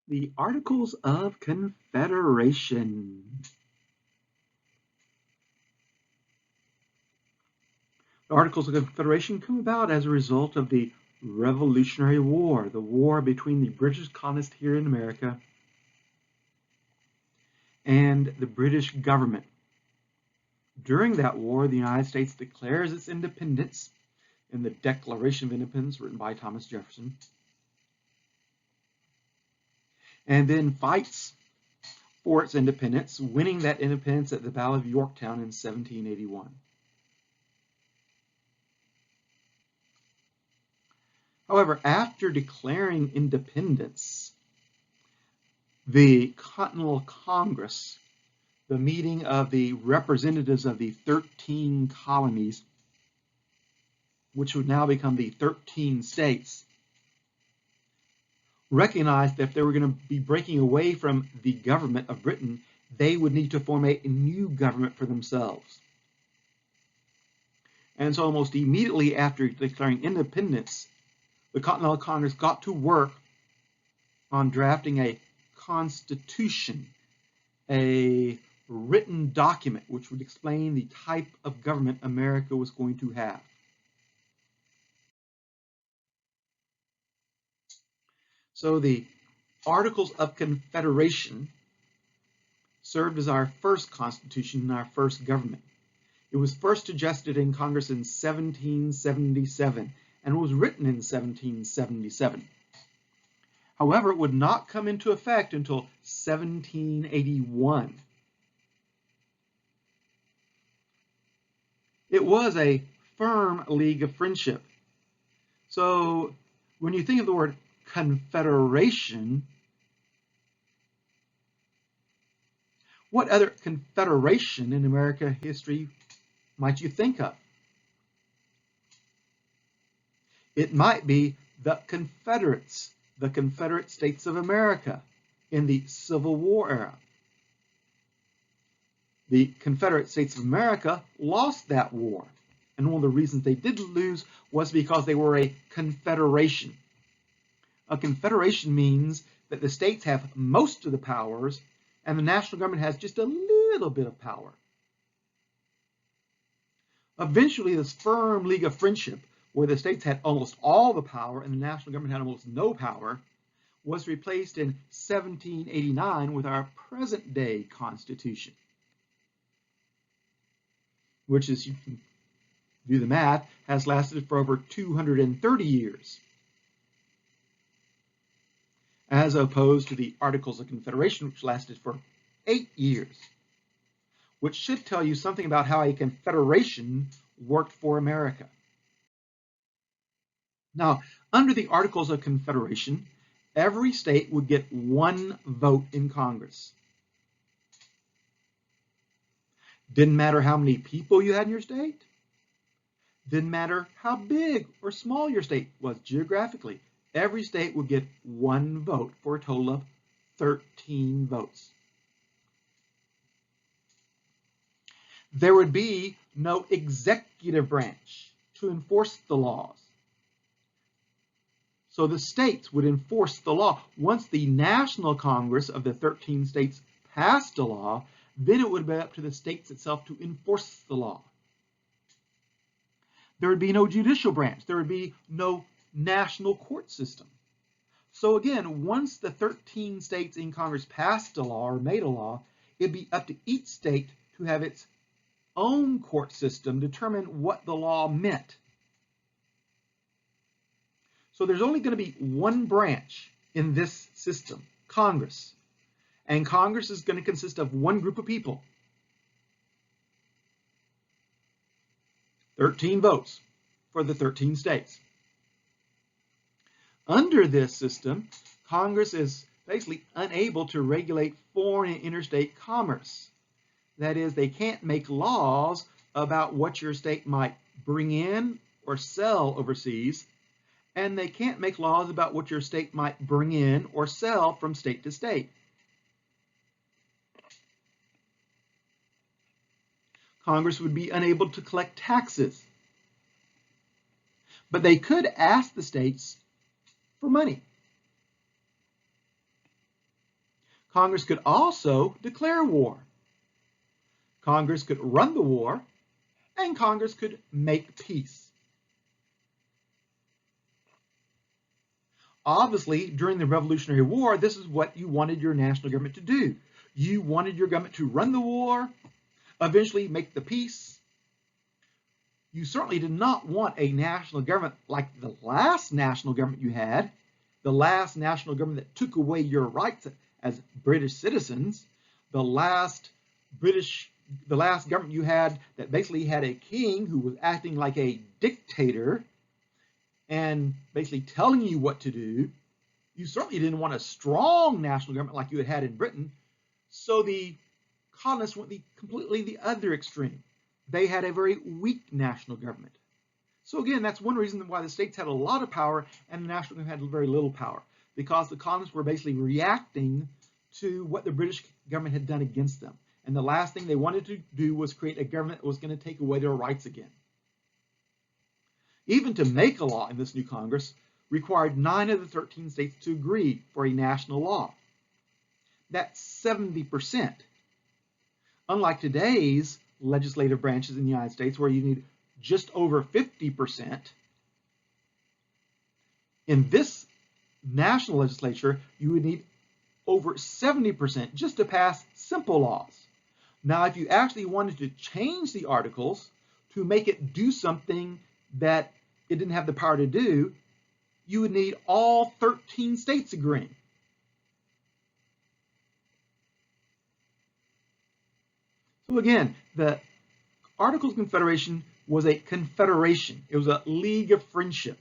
The Articles of Confederation. The Articles of Confederation come about as a result of the Revolutionary War, the war between the British colonists here in America and the British government. During that war, the United States declares its independence in the Declaration of Independence written by Thomas Jefferson, and then fights for its independence, winning that independence at the Battle of Yorktown in 1781. However, after declaring independence, the Continental Congress, the meeting of the representatives of the 13 colonies, which would now become the 13 states, recognized that if they were going to be breaking away from the government of Britain, they would need to form a new government for themselves. And so almost immediately after declaring independence, the Continental Congress got to work on drafting a constitution, a written document which would explain the type of government America was going to have. So the Articles of Confederation served as our first constitution and our first government. It was first suggested in Congress in 1777 and was written in 1777. However, it would not come into effect until 1781. It was a firm league of friendship. So when you think of the word confederation, what other confederation in American history might you think of? It might be the Confederates, the Confederate States of America in the Civil War era. The Confederate States of America lost that war. And one of the reasons they did lose was because they were a confederation. A confederation means that the states have most of the powers and the national government has just a little bit of power. Eventually, this firm league of friendship, where the states had almost all the power and the national government had almost no power, was replaced in 1789 with our present-day Constitution, which, as you can do the math, has lasted for over 230 years, as opposed to the Articles of Confederation, which lasted for 8 years, which should tell you something about how a confederation worked for America. Now, under the Articles of Confederation, every state would get one vote in Congress. Didn't matter how many people you had in your state. Didn't matter how big or small your state was geographically. Every state would get one vote for a total of 13 votes. There would be no executive branch to enforce the laws. So the states would enforce the law. Once the National Congress of the 13 states passed a law, then it would be up to the states itself to enforce the law. There would be no judicial branch. There would be no national court system. So again, once the 13 states in Congress passed a law or made a law, it'd be up to each state to have its own court system determine what the law meant. So there's only going to be one branch in this system, Congress. And Congress is going to consist of one group of people. 13 votes for the 13 states. Under this system, Congress is basically unable to regulate foreign and interstate commerce. That is, they can't make laws about what your state might bring in or sell overseas, and they can't make laws about what your state might bring in or sell from state to state. Congress would be unable to collect taxes, but they could ask the states for money. Congress could also declare war. Congress could run the war, and Congress could make peace. Obviously, during the Revolutionary War, this is what you wanted your national government to do. You wanted your government to run the war, eventually make the peace. You certainly did not want a national government like the last national government you had, the last national government that took away your rights as British citizens, the last government you had that basically had a king who was acting like a dictator and basically telling you what to do. You certainly didn't want a strong national government like you had in Britain. So the colonists went completely the other extreme. They had a very weak national government. So again, that's one reason why the states had a lot of power and the national government had very little power, because the colonists were basically reacting to what the British government had done against them. And the last thing they wanted to do was create a government that was going to take away their rights again. Even to make a law in this new Congress required 9 of the 13 states to agree for a national law. That's 70%. Unlike today's legislative branches in the United States, where you need just over 50%, in this national legislature, you would need over 70% just to pass simple laws. Now, if you actually wanted to change the Articles to make it do something that it didn't have the power to do, you would need all 13 states agreeing. So again, the Articles of Confederation was a confederation. It was a league of friendship.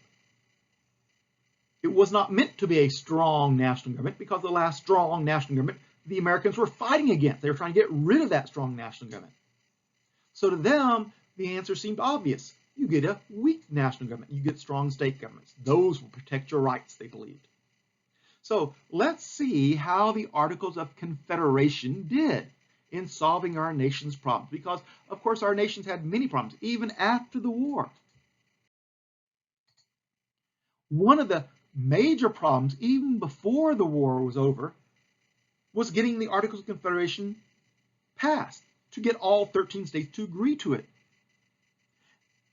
It was not meant to be a strong national government, because the last strong national government the Americans were fighting against. They were trying to get rid of that strong national government. So to them, the answer seemed obvious. You get a weak national government. You get strong state governments. Those will protect your rights, they believed. So let's see how the Articles of Confederation did in solving our nation's problems, because, of course, our nations had many problems, even after the war. One of the major problems, even before the war was over, was getting the Articles of Confederation passed, to get all 13 states to agree to it.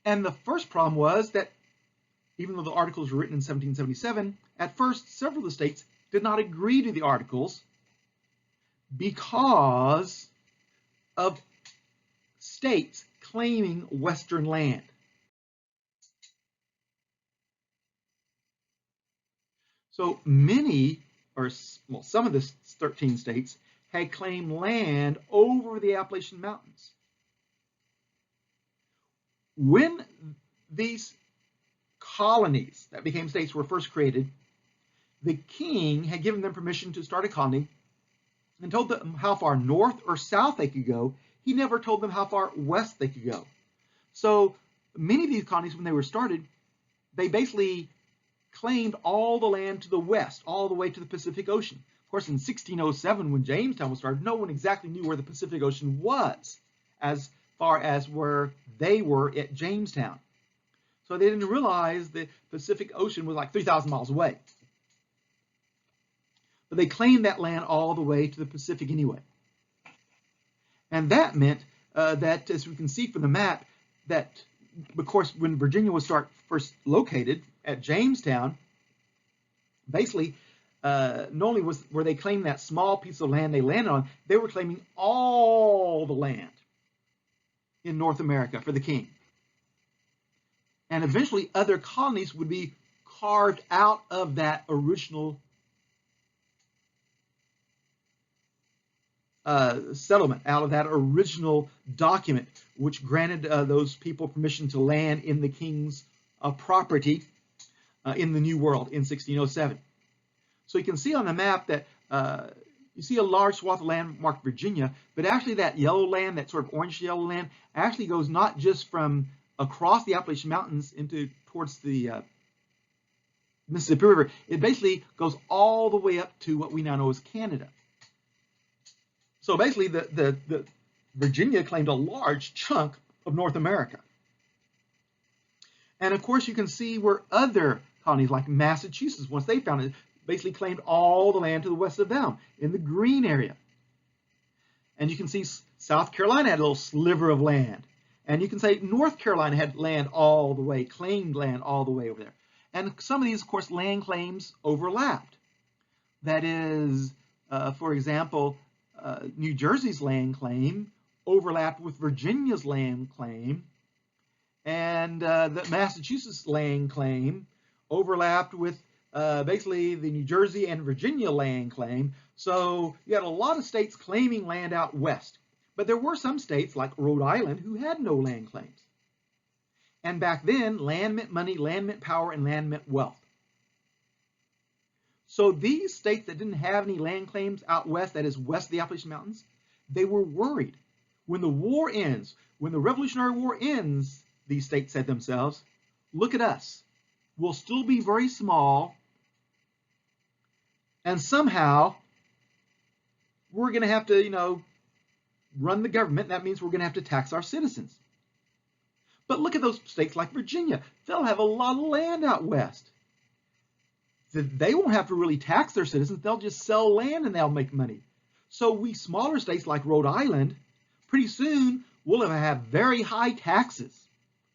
And the first problem was that, even though the Articles were written in 1777, at first several of the states did not agree to the Articles because of states claiming Western land. So many, or well, some of the 13 states had claimed land over the Appalachian Mountains. When these colonies that became states were first created, the king had given them permission to start a colony and told them how far north or south they could go. He never told them how far west they could go. So many of these colonies, when they were started, they basically claimed all the land to the west, all the way to the Pacific Ocean. Of course, in 1607, when Jamestown was started, no one exactly knew where the Pacific Ocean was, as far as where they were at Jamestown. So they didn't realize the Pacific Ocean was like 3,000 miles away. But they claimed that land all the way to the Pacific anyway. And that meant that, as we can see from the map, that, of course, when Virginia was first located at Jamestown, basically, not only were they claiming that small piece of land they landed on, they were claiming all the land in North America for the king. And eventually, other colonies would be carved out of that original settlement, out of that original document, which granted those people permission to land in the king's property in the New World in 1607. So you can see on the map that you see a large swath of land marked Virginia, but actually that yellow land, that sort of orange yellow land, actually goes not just from across the Appalachian Mountains towards the Mississippi River. It basically goes all the way up to what we now know as Canada. So basically, the Virginia claimed a large chunk of North America. And of course, you can see where other colonies like Massachusetts, once they found it, basically claimed all the land to the west of them in the green area. And you can see South Carolina had a little sliver of land. And you can say North Carolina had land all the way, claimed land all the way over there. And some of these, of course, land claims overlapped. That is, for example, New Jersey's land claim overlapped with Virginia's land claim, and the Massachusetts land claim overlapped with basically the New Jersey and Virginia land claim. So you had a lot of states claiming land out west. But there were some states like Rhode Island who had no land claims. And back then, land meant money, land meant power, and land meant wealth. So these states that didn't have any land claims out west, that is west of the Appalachian Mountains, they were worried. When the war ends, when the Revolutionary War ends, these states said themselves, look at us. We'll still be very small, and somehow we're going to have to, run the government. That means we're going to have to tax our citizens. But look at those states like Virginia. They'll have a lot of land out west. They won't have to really tax their citizens. They'll just sell land and they'll make money. So we smaller states like Rhode Island, pretty soon we'll have very high taxes,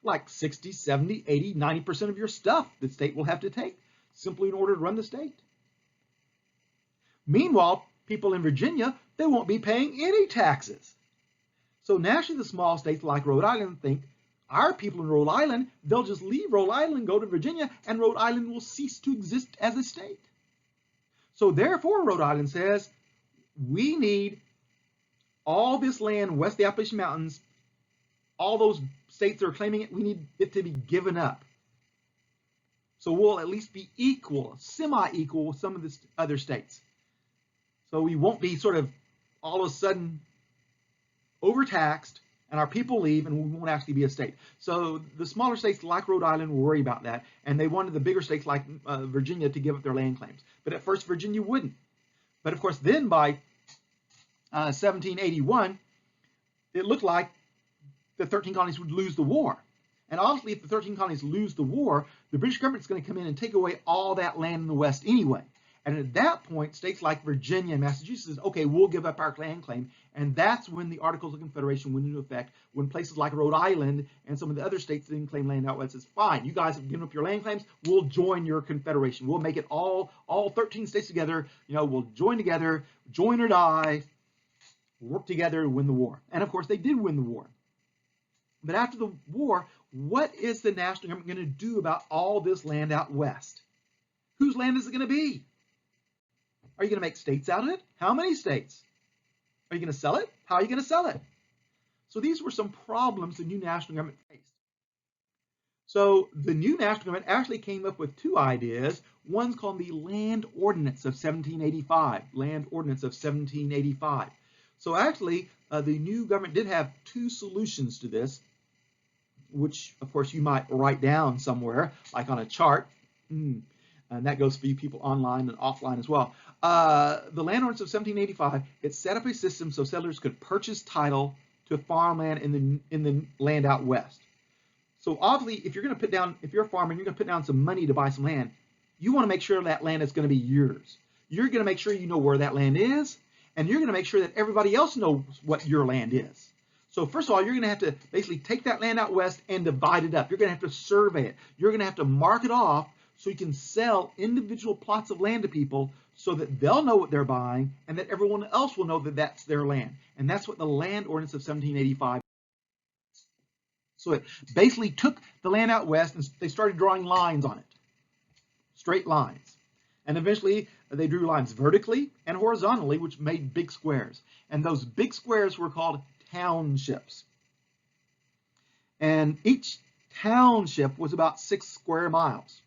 like 60, 70, 80, 90% of your stuff the state will have to take simply in order to run the state. Meanwhile, people in Virginia, they won't be paying any taxes. So naturally, the small states like Rhode Island think, our people in Rhode Island, they'll just leave Rhode Island, go to Virginia, and Rhode Island will cease to exist as a state. So therefore, Rhode Island says, we need all this land west of the Appalachian Mountains, all those states that are claiming it, we need it to be given up. So we'll at least be equal, semi-equal with some of the other states. So we won't be sort of all of a sudden overtaxed and our people leave and we won't actually be a state. So the smaller states like Rhode Island will worry about that, and they wanted the bigger states like Virginia to give up their land claims. But at first Virginia wouldn't. But of course then by 1781, it looked like the 13 colonies would lose the war. And obviously if the 13 colonies lose the war, the British government is going to come in and take away all that land in the West anyway. And at that point, states like Virginia and Massachusetts says, okay, we'll give up our land claim. And that's when the Articles of Confederation went into effect, when places like Rhode Island and some of the other states that didn't claim land out west says, fine, you guys have given up your land claims, we'll join your confederation. We'll make it all 13 states together, we'll join together, join or die, work together to win the war. And of course, they did win the war. But after the war, what is the national government going to do about all this land out west? Whose land is it going to be? Are you going to make states out of it? How many states? Are you going to sell it? How are you going to sell it? So these were some problems the new national government faced. So the new national government actually came up with two ideas. One's called the Land Ordinance of 1785. Land Ordinance of 1785. So actually, the new government did have two solutions to this, which of course you might write down somewhere, like on a chart. And that goes for you people online and offline as well. The Land Ordinance of 1785, it set up a system so settlers could purchase title to farmland in the land out west. So obviously, if you're going to put down, if you're a farmer and you're going to put down some money to buy some land, you want to make sure that land is going to be yours. You're going to make sure you know where that land is, and you're going to make sure that everybody else knows what your land is. So first of all, you're going to have to basically take that land out west and divide it up. You're going to have to survey it. You're going to have to mark it off so you can sell individual plots of land to people so that they'll know what they're buying and that everyone else will know that that's their land. And that's what the Land Ordinance of 1785. So it basically took the land out west and they started drawing lines on it, straight lines. And eventually they drew lines vertically and horizontally, which made big squares. And those big squares were called townships. And each township was about 6 square miles.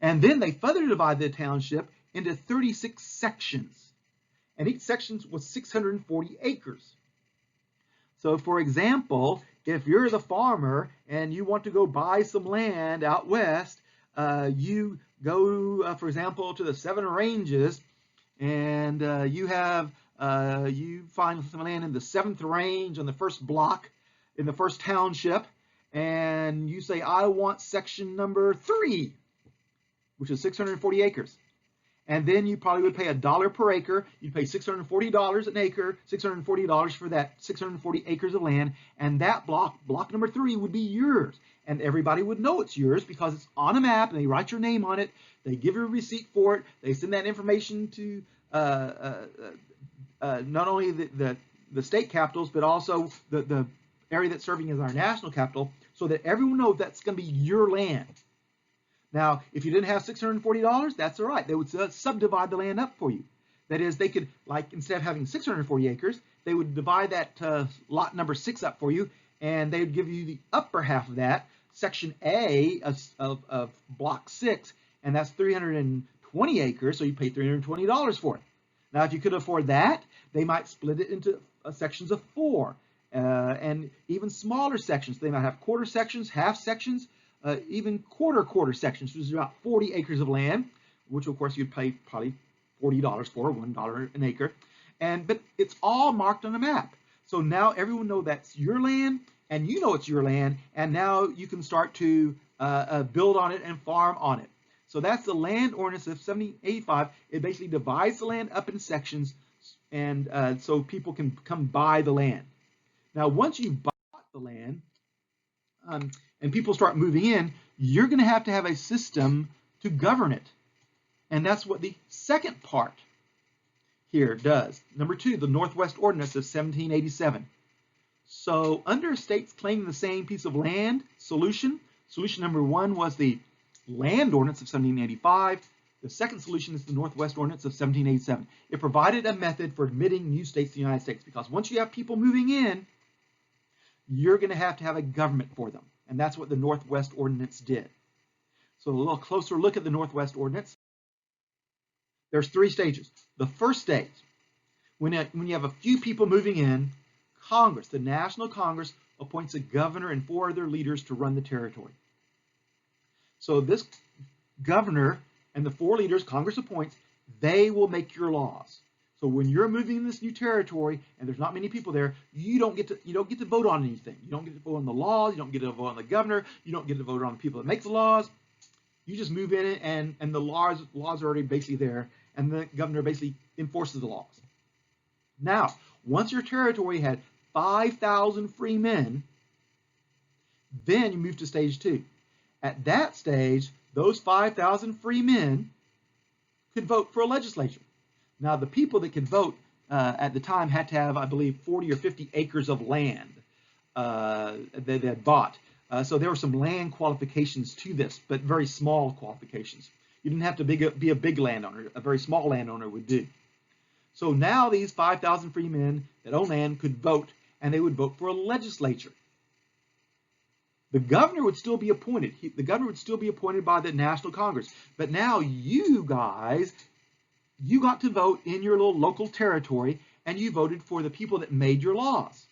And then they further divided the township into 36 sections. And each section was 640 acres. So for example, if you're the farmer and you want to go buy some land out west, you go, for example, to the 7 ranges, and you find some land in the 7th range on the first block in the first township, and you say, I want section number 3. which is 640 acres. And then you probably would pay $1 per acre. You'd pay $640 an acre, $640 for that 640 acres of land. And that block number 3, would be yours. And everybody would know it's yours because it's on a map and they write your name on it. They give you a receipt for it. They send that information to not only the state capitals, but also the area that's serving as our national capital, so that everyone knows that's going to be your land. Now, if you didn't have $640, that's all right. They would subdivide the land up for you. That is, they could, like, instead of having 640 acres, they would divide that lot number 6 up for you, and they would give you the upper half of that, section A of block 6, and that's 320 acres, so you pay $320 for it. Now, if you could afford that, they might split it into sections of 4, and even smaller sections. They might have quarter sections, half sections, even quarter sections, which is about 40 acres of land, which of course you'd pay probably $40 for, $1 an acre. But it's all marked on a map. So now everyone knows that's your land, and you know it's your land, and now you can start to build on it and farm on it. So that's the land ordinance of 1785. It basically divides the land up in sections, and so people can come buy the land. Now, once you bought the land, and people start moving in, you're going to have a system to govern it. And that's what the second part here does. Number 2, the Northwest Ordinance of 1787. So under states claiming the same piece of land, solution number 1 was the Land Ordinance of 1785. The second solution is the Northwest Ordinance of 1787. It provided a method for admitting new states to the United States, because once you have people moving in, you're going to have a government for them. And that's what the Northwest Ordinance did. So a little closer look at the Northwest Ordinance. There's 3 stages. The first stage, when you have a few people moving in, Congress, the National Congress, appoints a governor and 4 other leaders to run the territory. So this governor and the 4 leaders Congress appoints, they will make your laws. So when you're moving in this new territory and there's not many people there, you don't get to vote on anything. You don't get to vote on the laws. You don't get to vote on the governor. You don't get to vote on the people that make the laws. You just move in it, and the laws are already basically there, and the governor basically enforces the laws. Now, once your territory had 5,000 free men, then you move to stage 2. At that stage, those 5,000 free men could vote for a legislature. Now, the people that could vote at the time had to have, I believe, 40 or 50 acres of land that they had bought. So there were some land qualifications to this, but very small qualifications. You didn't have to be a big landowner. A very small landowner would do. So now these 5,000 free men that own land could vote, and they would vote for a legislature. The governor would still be appointed. The governor would still be appointed by the National Congress. But now you guys, you got to vote in your little local territory, and you voted for the people that made your laws.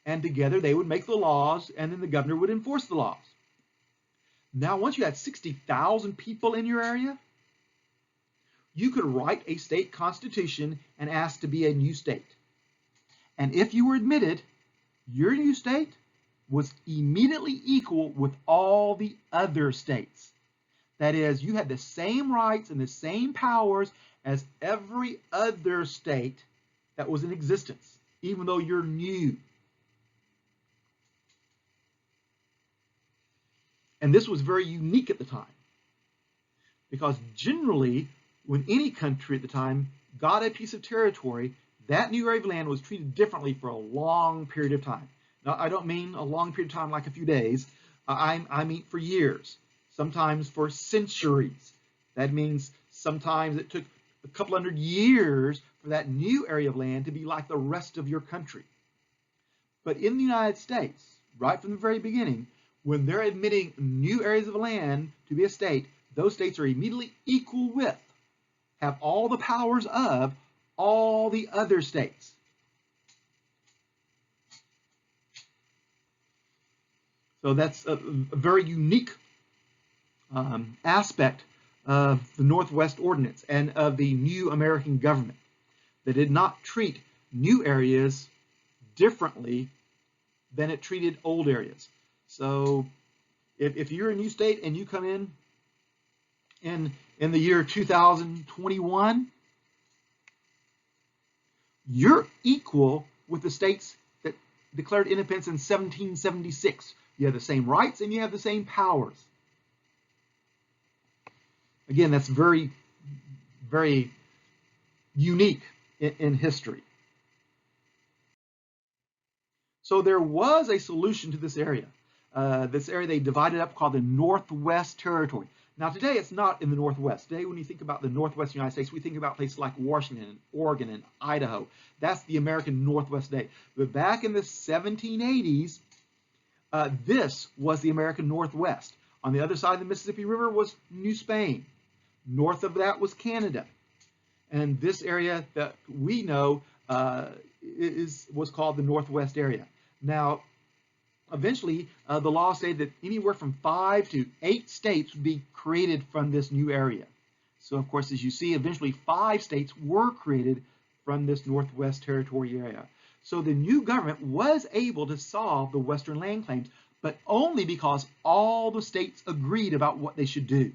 And together they would make the laws, and then the governor would enforce the laws. Now, once you had 60,000 people in your area, you could write a state constitution and ask to be a new state. And if you were admitted, your new state was immediately equal with all the other states. That is, you had the same rights and the same powers as every other state that was in existence, even though you're new. And this was very unique at the time, because generally, when any country at the time got a piece of territory, that new area of land was treated differently for a long period of time. Now, I don't mean a long period of time like a few days. I mean for years, sometimes for centuries. That means sometimes it took a couple hundred years for that new area of land to be like the rest of your country. But in the United States, right from the very beginning, when they're admitting new areas of land to be a state, those states are immediately equal with, have all the powers of, all the other states. So that's a very unique aspect of the Northwest Ordinance and of the new American government. They did not treat new areas differently than it treated old areas. So if you're a new state and you come in in the year 2021, you're equal with the states that declared independence in 1776. You have the same rights and you have the same powers. Again, that's very, very unique in history. So there was a solution to this area. This area they divided up called the Northwest Territory. Now today it's not in the Northwest. Today when you think about the Northwest United States, we think about places like Washington, and Oregon, and Idaho. That's the American Northwest today. But back in the 1780s, this was the American Northwest. On the other side of the Mississippi River was New Spain. North of that was Canada. And this area that we know was called the Northwest area. Now, eventually, the law stated that anywhere from 5 to 8 states would be created from this new area. So, of course, as you see, eventually 5 states were created from this Northwest Territory area. So the new government was able to solve the Western land claims, but only because all the states agreed about what they should do.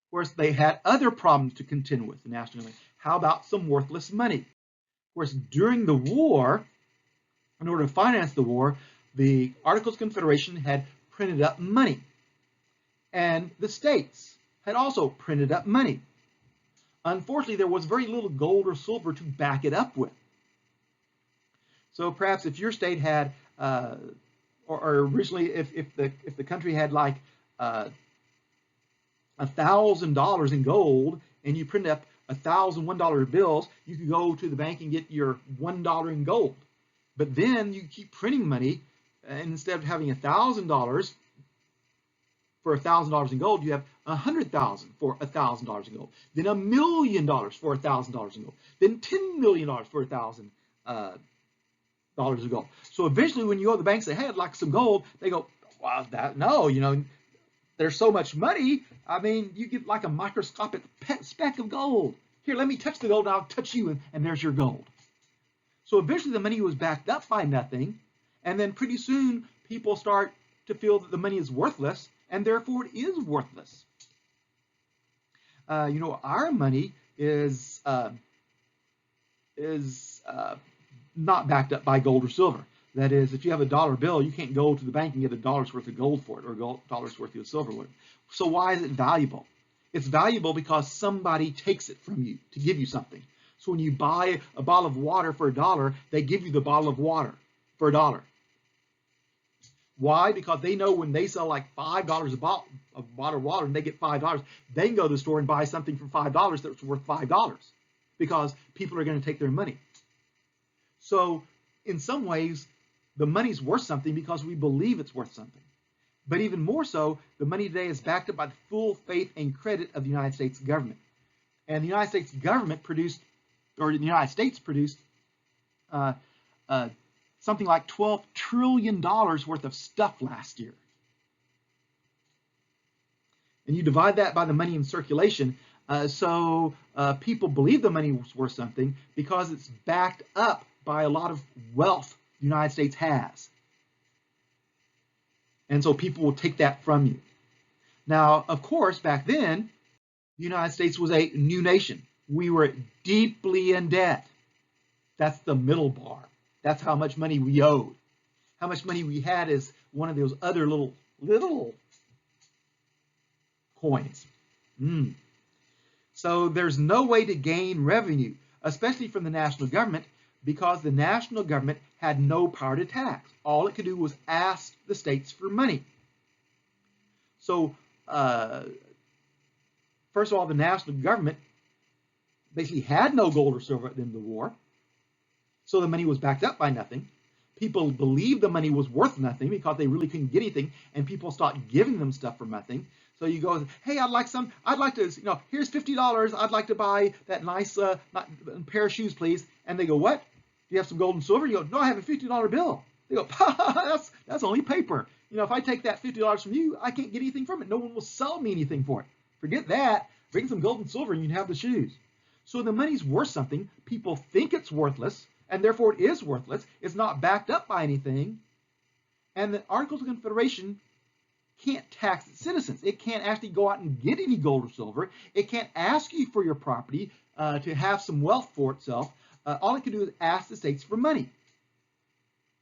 Of course, they had other problems to contend with nationally. How about some worthless money? Of course, during the war, in order to finance the war, the Articles of Confederation had printed up money. And the states had also printed up money. Unfortunately, there was very little gold or silver to back it up with. So perhaps if your state had, or originally if the country had like $1,000 in gold and you printed up 1,000 $1 bills, you could go to the bank and get your $1 in gold. But then you keep printing money, and instead of having $1,000 for $1,000 in gold, you have $100,000 for $1,000 in gold. Then $1 million for $1,000 in gold. Then $10 million for $1,000 in gold. So eventually, when you go to the bank and say, "Hey, I'd like some gold," they go, "Well, no, there's so much money. I mean, you get like a microscopic speck of gold. Here, let me touch the gold, and I'll touch you, and there's your gold." So eventually the money was backed up by nothing, and then pretty soon people start to feel that the money is worthless, and therefore it is worthless. Our money is not backed up by gold or silver. That is, if you have a dollar bill, you can't go to the bank and get $1 worth of gold for it, or $1 worth of silver for it. So why is it valuable? It's valuable because somebody takes it from you to give you something. So when you buy a bottle of water for $1, they give you the bottle of water for $1. Why? Because they know when they sell like $5 a bottle of water and they get $5, they can go to the store and buy something for $5 that's worth $5 because people are going to take their money. So in some ways, the money's worth something because we believe it's worth something. But even more so, the money today is backed up by the full faith and credit of the United States government. And the United States government produced something like $12 trillion worth of stuff last year. And you divide that by the money in circulation, so people believe the money was worth something because it's backed up by a lot of wealth the United States has. And so people will take that from you. Now, of course, back then, the United States was a new nation. We were deeply in debt. That's the middle bar. That's how much money we owed. How much money we had is one of those other little coins. So there's no way to gain revenue, especially from the national government, because the national government had no power to tax. All it could do was ask the states for money. So first of all, the national government basically had no gold or silver at the end of the war. So the money was backed up by nothing. People believed the money was worth nothing because they really couldn't get anything, and people started giving them stuff for nothing. So you go, "Hey, I'd like to, here's $50. I'd like to buy that nice pair of shoes, please." And they go, "What? Do you have some gold and silver?" You go, "No, I have a $50 bill." They go, that's only paper. If I take that $50 from you, I can't get anything from it. No one will sell me anything for it. Forget that. Bring some gold and silver and you can have the shoes. So the money's worth something. People think it's worthless, and therefore it is worthless. It's not backed up by anything. And the Articles of Confederation can't tax its citizens. It can't actually go out and get any gold or silver. It can't ask you for your property to have some wealth for itself. All it can do is ask the states for money.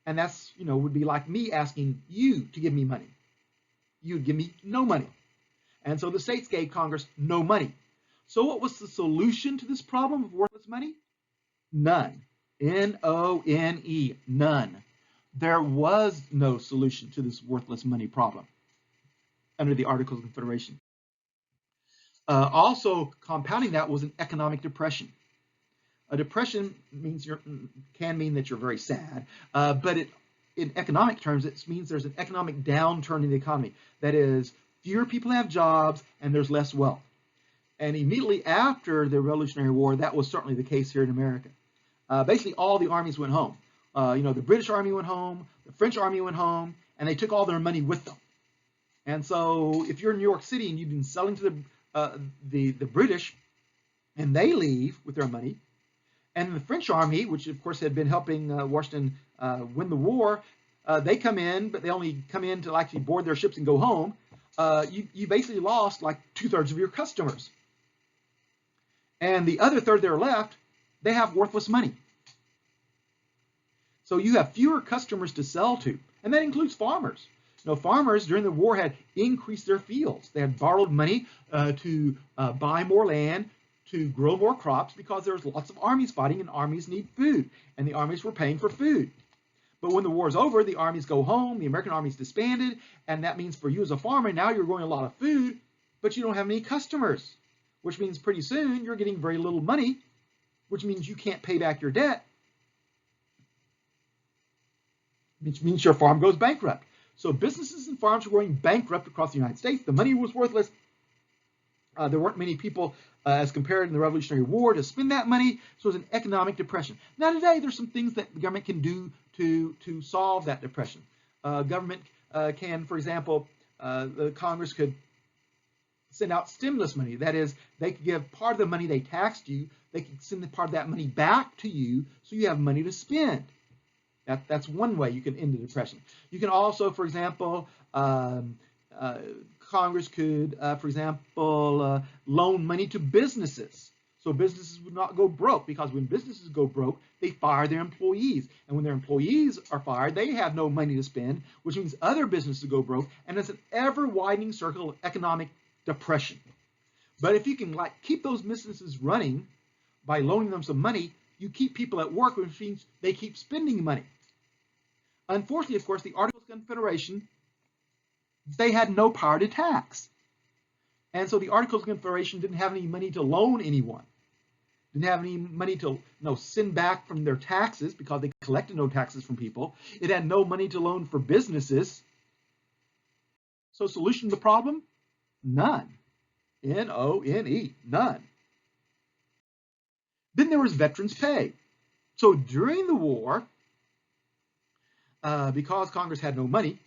And that's, would be like me asking you to give me money. You would give me no money. And so the states gave Congress no money. So what was the solution to this problem of worthless money? None. N-O-N-E, none. There was no solution to this worthless money problem under the Articles of Confederation. Also compounding that was an economic depression. A depression can mean that you're very sad, but in economic terms, it means there's an economic downturn in the economy. That is, fewer people have jobs and there's less wealth. And immediately after the Revolutionary War, that was certainly the case here in America. Basically, all the armies went home. The British Army went home, the French Army went home, and they took all their money with them. And so if you're in New York City and you've been selling to the British, and they leave with their money, and the French Army, which of course had been helping Washington win the war, they come in, but they only come in to actually board their ships and go home. You basically lost like 2/3 of your customers. And the other third that are left, they have worthless money. So you have fewer customers to sell to, and that includes farmers. Farmers during the war had increased their fields. They had borrowed money to buy more land, to grow more crops, because there was lots of armies fighting, and armies need food, and the armies were paying for food. But when the war is over, the armies go home, the American army's disbanded, and that means for you as a farmer, now you're growing a lot of food, but you don't have any customers, which means pretty soon you're getting very little money, which means you can't pay back your debt, which means your farm goes bankrupt. So businesses and farms were going bankrupt across the United States. The money was worthless. There weren't many people, as compared in the Revolutionary War, to spend that money, so it was an economic depression. Now today, there's some things that the government can do to solve that depression. Government can, for example, the Congress could send out stimulus money. That is, they could give part of the money they taxed you, they could send part of that money back to you, so you have money to spend. That's one way you can end the depression. You can also, for example, Congress could, for example, loan money to businesses. So businesses would not go broke, because when businesses go broke, they fire their employees. And when their employees are fired, they have no money to spend, which means other businesses go broke. And it's an ever-widening circle of economic depression. But if you can keep those businesses running by loaning them some money, you keep people at work, which means they keep spending money. Unfortunately, of course, the Articles of Confederation, they had no power to tax. And so the Articles of Confederation didn't have any money to loan anyone. Didn't have any money to send back from their taxes, because they collected no taxes from people. It had no money to loan for businesses. So solution to the problem? None. N-O-N-E, none. Then there was veterans' pay. So during the war, because Congress had no money,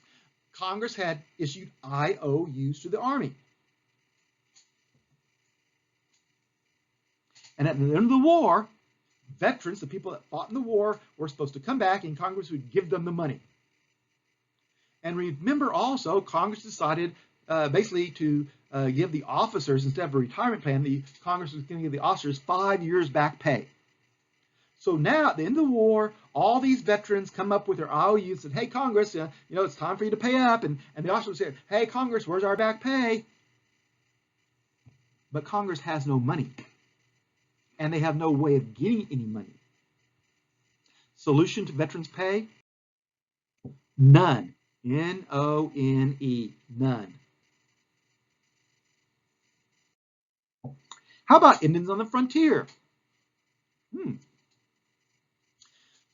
Congress had issued IOUs to the Army. And at the end of the war, veterans, the people that fought in the war, were supposed to come back, and Congress would give them the money. And remember also, Congress decided basically to give the officers, instead of a retirement plan, the Congress was going to give the officers 5 years back pay. So now, at the end of the war, all these veterans come up with their IOUs and said, hey, Congress, it's time for you to pay up. And the officers said, hey, Congress, where's our back pay? But Congress has no money, and they have no way of getting any money. Solution to veterans' pay? None. N-O-N-E, none. How about Indians on the frontier?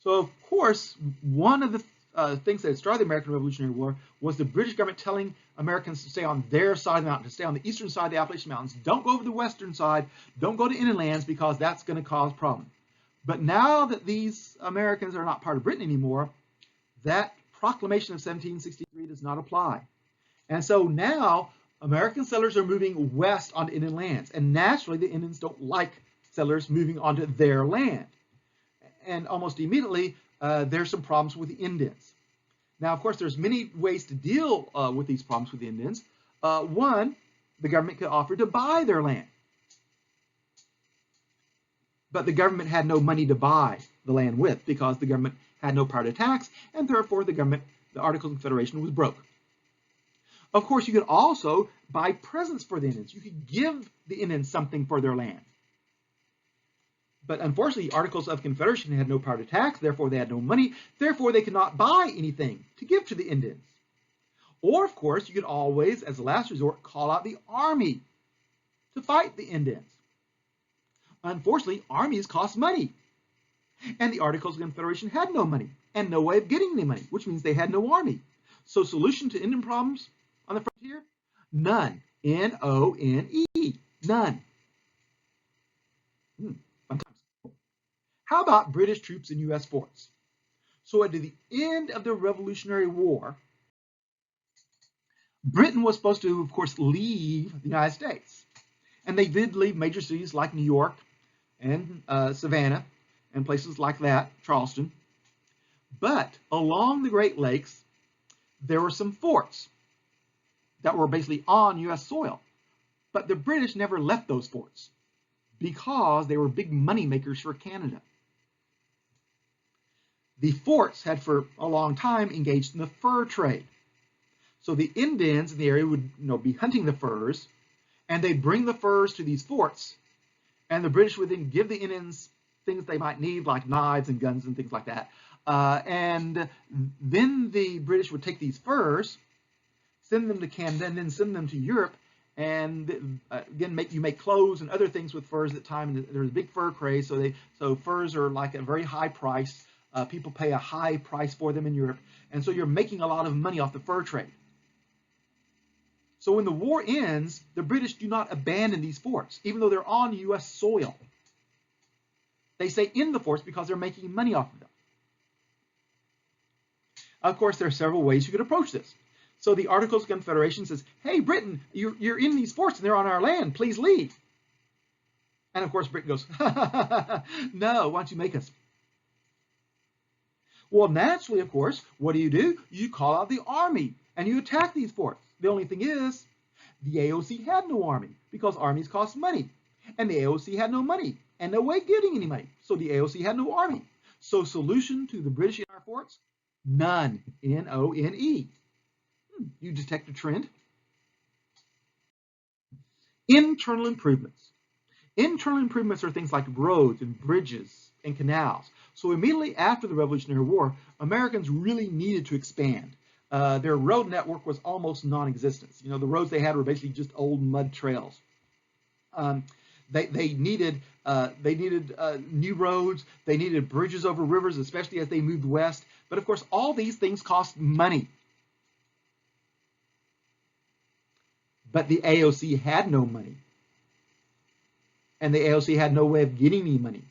So, of course, one of the things that started the American Revolutionary War was the British government telling Americans to stay on their side of the mountain, to stay on the eastern side of the Appalachian Mountains. Don't go over the western side. Don't go to inland lands, because that's going to cause problems. But now that these Americans are not part of Britain anymore, that proclamation of 1763 does not apply. And so now American settlers are moving west onto inland lands. And naturally, the Indians don't like settlers moving onto their land. And almost immediately, there's some problems with the Indians. Now, of course, there's many ways to deal with these problems with the Indians. One, the government could offer to buy their land. But the government had no money to buy the land with because the government had no power to tax, and therefore the Articles of Confederation was broke. Of course, you could also buy presents for the Indians. You could give the Indians something for their land. But unfortunately, the Articles of Confederation had no power to tax, therefore they had no money, therefore they could not buy anything to give to the Indians. Or, of course, you could always, as a last resort, call out the army to fight the Indians. Unfortunately, armies cost money, and the Articles of Confederation had no money and no way of getting any money, which means they had no army. So, solution to Indian problems on the frontier? None. N-O-N-E. None. Sometimes. How about British troops in U.S. forts? So at the end of the Revolutionary War, Britain was supposed to, of course, leave the United States. And they did leave major cities like New York and Savannah and places like that, Charleston. But along the Great Lakes, there were some forts that were basically on U.S. soil. But the British never left those forts because they were big money makers for Canada. The forts had for a long time engaged in the fur trade. So the Indians in the area would be hunting the furs, and they'd bring the furs to these forts, and the British would then give the Indians things they might need, like knives and guns and things like that. And then the British would take these furs, send them to Canada, and then send them to Europe, and again, you make clothes and other things with furs at the time. And there's a big fur craze, so furs are like a very high price. People pay a high price for them in Europe, and so you're making a lot of money off the fur trade. So when the war ends, the British do not abandon these forts, even though they're on U.S. soil. They stay in the forts because they're making money off of them. Of course, there are several ways you could approach this. So the Articles of Confederation says, hey, Britain, you're in these forts and they're on our land. Please leave. And of course, Britain goes, no, why don't you make us? Well, naturally, of course, what do? You call out the army and you attack these forts. The only thing is, the AOC had no army because armies cost money. And the AOC had no money and no way of getting any money. So the AOC had no army. So solution to the British in our forts? None. N-O-N-E. You detect a trend? Internal improvements. Internal improvements are things like roads and bridges and canals. So immediately after the Revolutionary War, Americans really needed to expand. Their road network was almost non-existent. The roads they had were basically just old mud trails. They needed new roads. They needed bridges over rivers, especially as they moved west. But of course, all these things cost money. But the AOC had no money. And the AOC had no way of getting any money.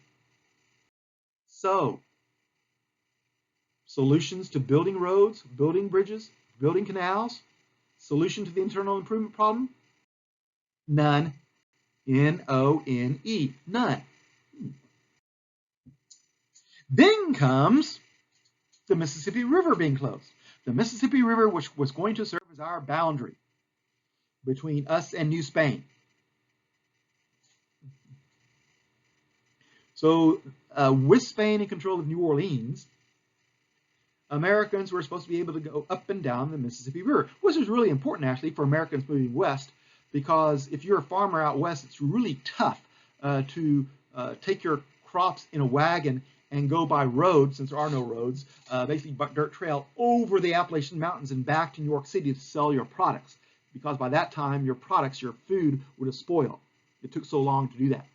So, solutions to building roads, building bridges, building canals, solution to the internal improvement problem? None. N-O-N-E. None. Then comes the Mississippi River being closed. The Mississippi River, which was going to serve as our boundary between us and New Spain. So with Spain in control of New Orleans, Americans were supposed to be able to go up and down the Mississippi River, which is really important actually for Americans moving west, because if you're a farmer out west, it's really tough to take your crops in a wagon and go by road, since there are no roads, basically dirt trail over the Appalachian Mountains and back to New York City to sell your products, because by that time your products, your food would have spoiled. It took so long to do that.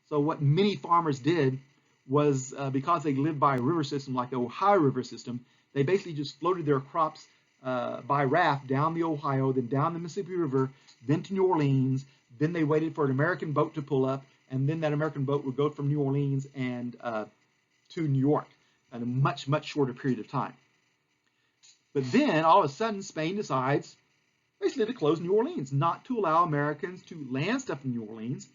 So what many farmers did was, because they lived by a river system like the Ohio River system, they basically just floated their crops by raft down the Ohio, then down the Mississippi River, then to New Orleans. Then they waited for an American boat to pull up, and then that American boat would go from New Orleans and to New York in a much, much shorter period of time. But then all of a sudden, Spain decides basically to close New Orleans, not to allow Americans to land stuff in New Orleans,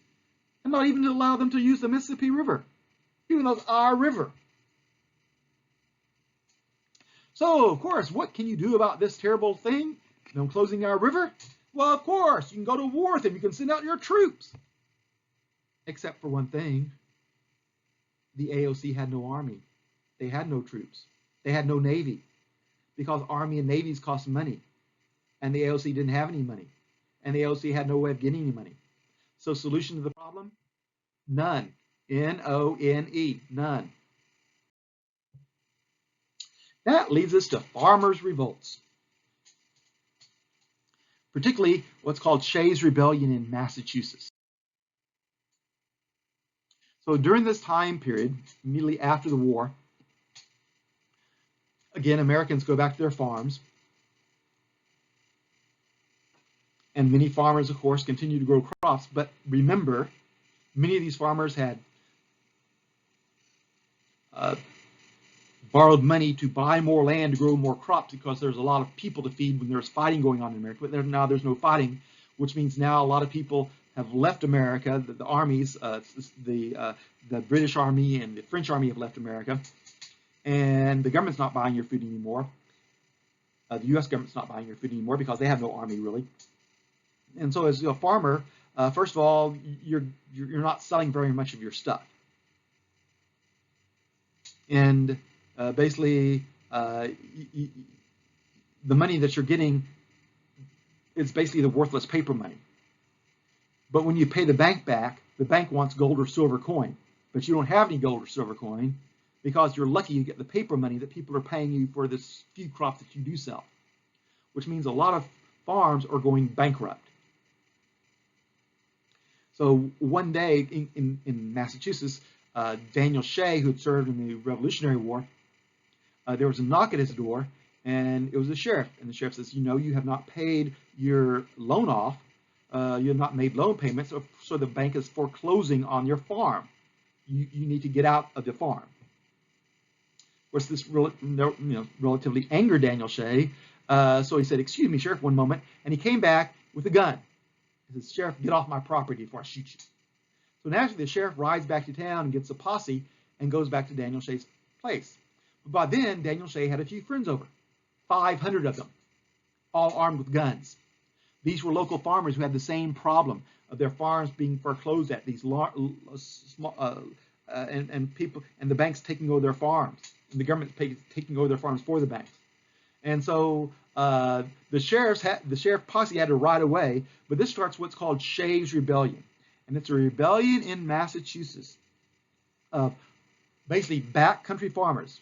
and not even to allow them to use the Mississippi River, even though it's our river. So, of course, what can you do about this terrible thing? Them closing our river? Well, of course, you can go to war with them. You can send out your troops. Except for one thing. The AOC had no army. They had no troops. They had no navy. Because army and navies cost money. And the AOC didn't have any money. And the AOC had no way of getting any money. So solution to the problem? None. N-O-N-E. None. That leads us to farmers' revolts. Particularly what's called Shays' Rebellion in Massachusetts. So during this time period, immediately after the war, again, Americans go back to their farms. And many farmers, of course, continue to grow crops. But remember, many of these farmers had borrowed money to buy more land to grow more crops because there's a lot of people to feed when there's fighting going on in America. But now there's no fighting, which means now a lot of people have left America. The armies, the British Army and the French Army have left America, and the government's not buying your food anymore. The U.S. government's not buying your food anymore because they have no army really. And so, as a farmer, first of all, you're not selling very much of your stuff, and basically, the money that you're getting is basically the worthless paper money. But when you pay the bank back, the bank wants gold or silver coin, but you don't have any gold or silver coin because you're lucky you get the paper money that people are paying you for this few crops that you do sell, which means a lot of farms are going bankrupt. So one day in Massachusetts, Daniel Shay, who had served in the Revolutionary War, there was a knock at his door, and it was the sheriff. And the sheriff says, you know, you have not paid your loan off. You have not made loan payments, so the bank is foreclosing on your farm. You need to get out of the farm. Of course, this relatively angered Daniel Shay, so he said, excuse me, Sheriff, one moment, and he came back with a gun. He says, Sheriff, get off my property before I shoot you. So naturally, the sheriff rides back to town and gets a posse and goes back to Daniel Shay's place. But by then, Daniel Shay had a few friends over, 500 of them, all armed with guns. These were local farmers who had the same problem of their farms being foreclosed at, these and people and the banks taking over their farms, and the government taking over their farms for the banks. And so the sheriff posse had to ride away. But this starts what's called Shays' Rebellion, and it's a rebellion in Massachusetts of basically backcountry farmers,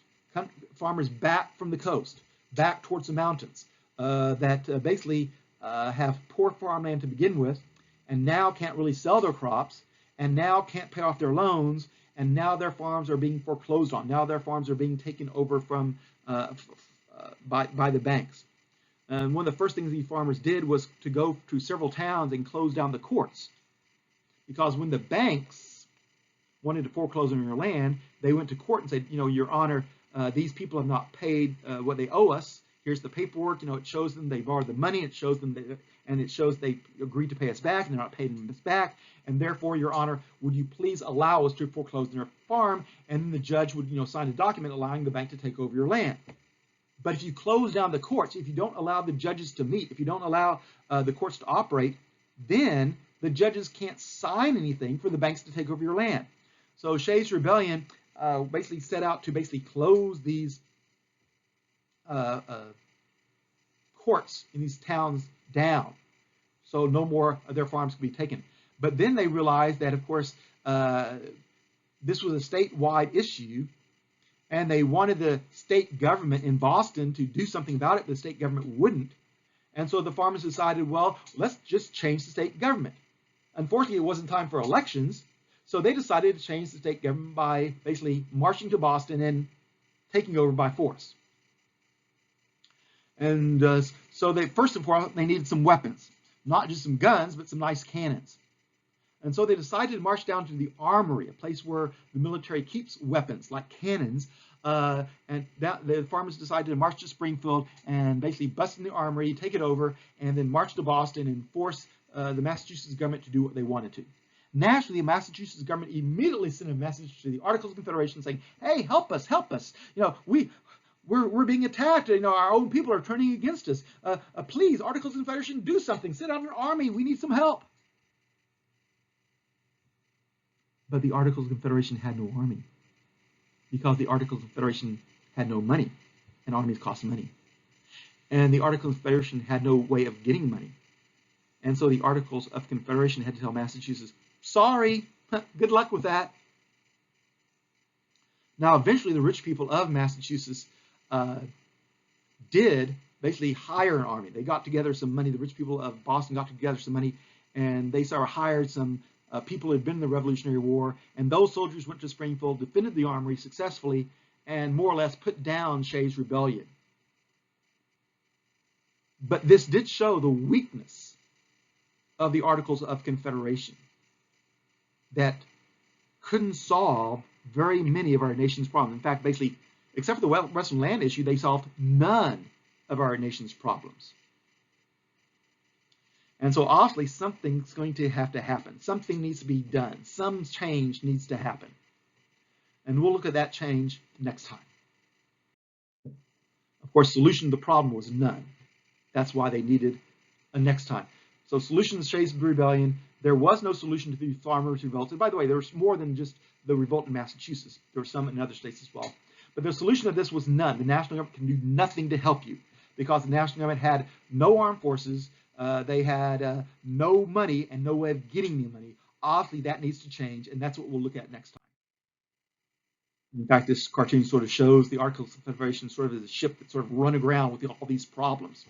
farmers back from the coast, back towards the mountains, that basically have poor farmland to begin with, and now can't really sell their crops, and now can't pay off their loans, and now their farms are being foreclosed on. Now their farms are being taken over from by the banks. And one of the first things these farmers did was to go to several towns and close down the courts, because when the banks wanted to foreclose on your land, they went to court and said, you know, Your Honor, these people have not paid what they owe us. Here's the paperwork. You know, it shows them they borrowed the money. It shows them and it shows they agreed to pay us back, and they're not paying us back. And therefore, Your Honor, would you please allow us to foreclose on your farm? And then the judge would, you know, sign a document allowing the bank to take over your land. But if you close down the courts, if you don't allow the judges to meet, if you don't allow the courts to operate, then the judges can't sign anything for the banks to take over your land. So Shays' Rebellion basically set out to basically close these courts in these towns down, so no more of their farms could be taken. But then they realized that, of course, this was a statewide issue, and they wanted the state government in Boston to do something about it, but the state government wouldn't. And so the farmers decided, well, let's just change the state government. Unfortunately, it wasn't time for elections, so they decided to change the state government by basically marching to Boston and taking over by force. And so they, first of all, they needed some weapons, not just some guns, but some nice cannons. And so they decided to march down to the armory, a place where the military keeps weapons like cannons. And the farmers decided to march to Springfield and basically bust in the armory, take it over, and then march to Boston and force the Massachusetts government to do what they wanted to. Naturally, the Massachusetts government immediately sent a message to the Articles of Confederation saying, "Hey, help us, help us! You know, we're being attacked. Our own people are turning against us. Please, Articles of Confederation, do something. Send out an army. We need some help. But the Articles of Confederation had no army because the Articles of Confederation had no money, and armies cost money. And the Articles of Confederation had no way of getting money. And so the Articles of Confederation had to tell Massachusetts, sorry, good luck with that. Now, eventually, the rich people of Massachusetts did basically hire an army. They got together some money. The rich people of Boston got together some money, and they sort of hired some people who had been in the Revolutionary War. And those soldiers went to Springfield, defended the armory successfully, and more or less put down Shays' rebellion. But this did show the weakness of the Articles of Confederation that couldn't solve very many of our nation's problems. In fact, basically, except for the Western land issue, they solved none of our nation's problems. And so obviously something's going to have to happen. Something needs to be done. Some change needs to happen. And we'll look at that change next time. Of course, solution to the problem was none. That's why they needed a next time. So solution to the Shays' Rebellion, there was no solution to the farmers' revolt. And by the way, there was more than just the revolt in Massachusetts. There were some in other states as well. But the solution of this was none. The national government can do nothing to help you because the national government had no armed forces, they had no money and no way of getting the money. Obviously, that needs to change, and that's what we'll look at next time. In fact, this cartoon sort of shows the Articles of Confederation sort of as a ship that's sort of run aground with all these problems.